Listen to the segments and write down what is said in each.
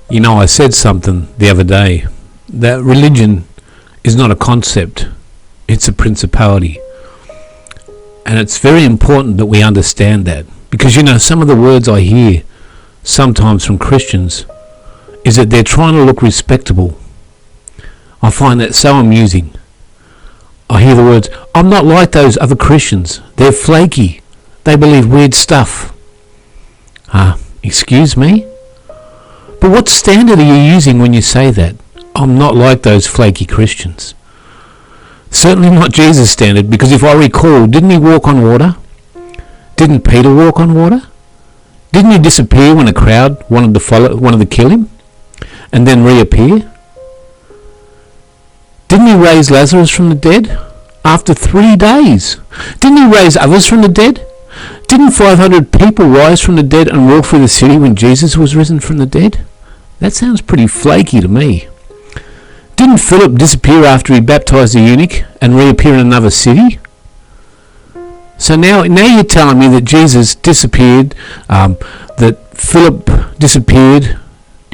You know, I said something the other day that religion is not a concept, it's a principality. And it's very important that we understand that. Because, you know, some of the words I hear sometimes from Christians is that they're trying to look respectable. I find that so amusing. I hear the words, I'm not like those other Christians. They're flaky. They believe weird stuff. Excuse me? But what standard are you using when you say that? I'm not like those flaky Christians. Certainly not Jesus' standard, because if I recall, didn't he walk on water? Didn't Peter walk on water? Didn't he disappear when a crowd wanted to kill him? And then reappear? Didn't he raise Lazarus from the dead? After 3 days. Didn't he raise others from the dead? Didn't 500 people rise from the dead and walk through the city when Jesus was risen from the dead? That sounds pretty flaky to me. Didn't Philip disappear after he baptized the eunuch and reappear in another city? So now you're telling me that Jesus disappeared, that Philip disappeared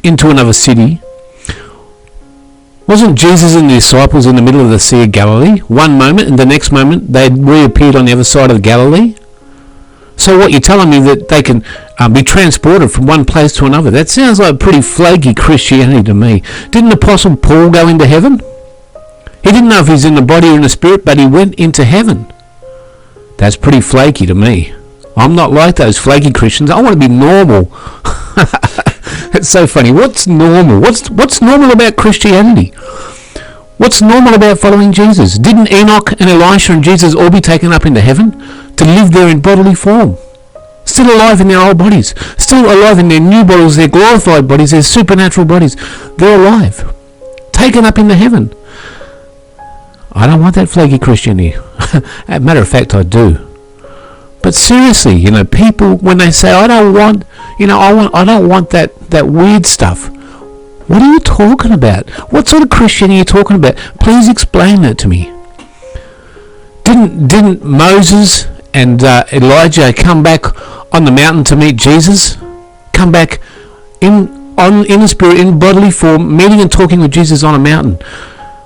into another city. Wasn't Jesus and the disciples in the middle of the Sea of Galilee? One moment, and the next moment they reappeared on the other side of Galilee? So what, you're telling me that they can be transported from one place to another? That sounds like pretty flaky Christianity to me. Didn't Apostle Paul go into heaven? He didn't know if he's in the body or in the spirit, but he went into heaven. That's pretty flaky to me. I'm not like those flaky Christians. I want to be normal. It's so funny. What's normal? What's normal about Christianity? What's normal about following Jesus? Didn't Enoch and Elisha and Jesus all be taken up into heaven to live there in bodily form? Still alive in their old bodies. Still alive in their new bodies, their glorified bodies, their supernatural bodies. They're alive. Taken up into heaven. I don't want that flaky Christianity. As a matter of fact, I do. But seriously, you know, people, when they say, I don't want that weird stuff. What are you talking about? What sort of Christianity are you talking about? Please explain that to me. Didn't Moses and Elijah come back on the mountain to meet Jesus? Come back in the spirit, in bodily form, meeting and talking with Jesus on a mountain.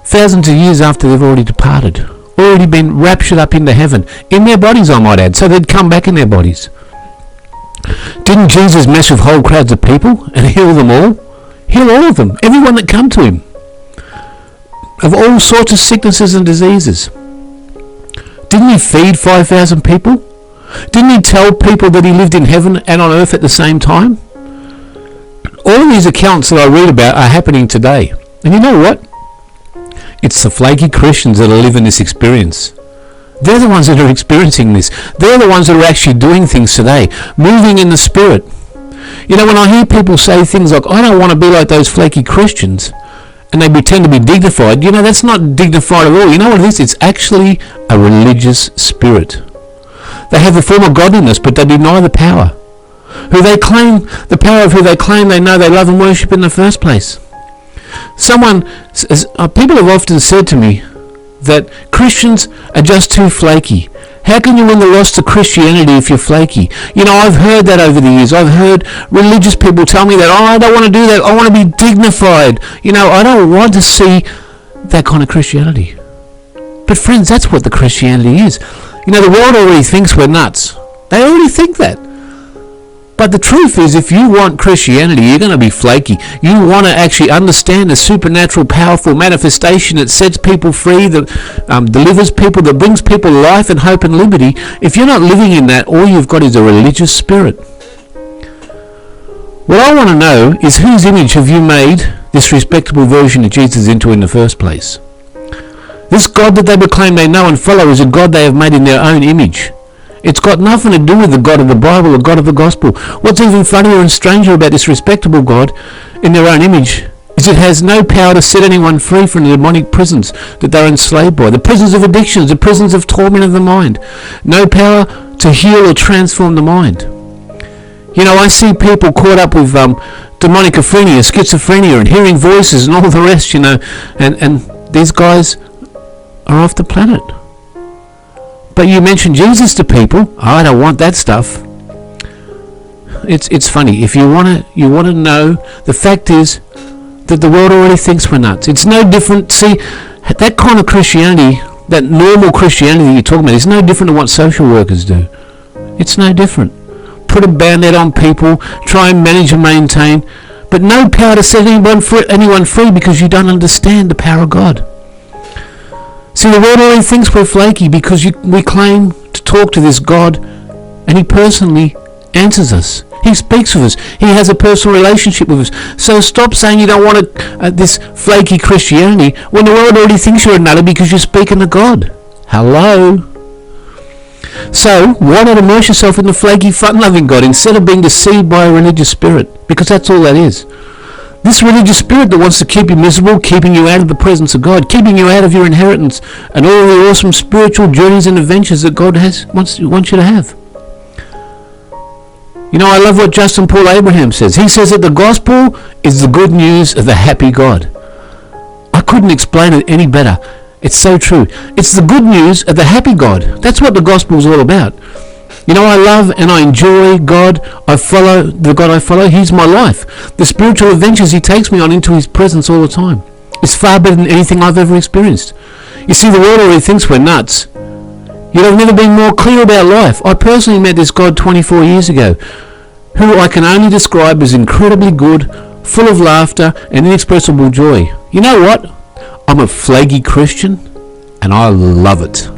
Thousands of years after they've already departed. Already been raptured up into heaven. In their bodies, I might add. So they'd come back in their bodies. Didn't Jesus mess with whole crowds of people and heal them all? Heal all of them. Everyone that come to him. Of all sorts of sicknesses and diseases. Didn't he feed 5,000 people? Didn't he tell people that he lived in heaven and on earth at the same time? All of these accounts that I read about are happening today. And you know what? It's the flaky Christians that are living this experience. They're the ones that are experiencing this. They're the ones that are actually doing things today, moving in the spirit. You know, when I hear people say things like, I don't want to be like those flaky Christians, and they pretend to be dignified, you know, that's not dignified at all. You know what it is? It's actually a religious spirit. They have the form of godliness, but they deny the power. The power of who they claim they know they love and worship in the first place. People have often said to me that Christians are just too flaky. How can you win the lost to Christianity if you're flaky? You know, I've heard that over the years. I've heard religious people tell me that, I don't want to do that. I want to be dignified. You know, I don't want to see that kind of Christianity. But friends, that's what the Christianity is. You know, the world already thinks we're nuts. They already think that. But the truth is, if you want Christianity, you're going to be flaky. You want to actually understand the supernatural, powerful manifestation that sets people free, that delivers people, that brings people life and hope and liberty. If you're not living in that, all you've got is a religious spirit. What I want to know is, whose image have you made this respectable version of Jesus into in the first place? This God that they proclaim they know and follow is a God they have made in their own image. It's got nothing to do with the God of the Bible, the God of the Gospel. What's even funnier and stranger about this respectable God in their own image is it has no power to set anyone free from the demonic prisons that they're enslaved by. The prisons of addictions, the prisons of torment of the mind. No power to heal or transform the mind. You know, I see people caught up with demonicophenia, schizophrenia, and hearing voices and all the rest, you know, and these guys are off the planet. But you mention Jesus to people, I don't want that stuff. It's funny. If you want to know, the fact is that the world already thinks we're nuts. It's no different. See, that kind of Christianity, that normal Christianity you're talking about, is no different to what social workers do. It's no different. Put a band-aid on people, try and manage and maintain, but no power to set anyone free because you don't understand the power of God. See, the world already thinks we're flaky because we claim to talk to this God, and he personally answers us. He speaks with us. He has a personal relationship with us. So stop saying you don't want this flaky Christianity when the world already thinks you're a nutter because you're speaking to God. Hello? So why not immerse yourself in the flaky, fun-loving God instead of being deceived by a religious spirit? Because that's all that is. This religious spirit that wants to keep you miserable, keeping you out of the presence of God, keeping you out of your inheritance and all the awesome spiritual journeys and adventures that God wants you to have. You know, I love what Justin Paul Abraham says. He says that the gospel is the good news of the happy God. I couldn't explain it any better. It's so true. It's the good news of the happy God. That's what the gospel is all about. You know, I love and I enjoy God. I follow the God I follow. He's my life. The spiritual adventures he takes me on into his presence all the time. It's far better than anything I've ever experienced. You see, the world already thinks we're nuts. Yet I've never been more clear about life. I personally met this God 24 years ago, who I can only describe as incredibly good, full of laughter and inexpressible joy. You know what? I'm a flaky Christian, and I love it.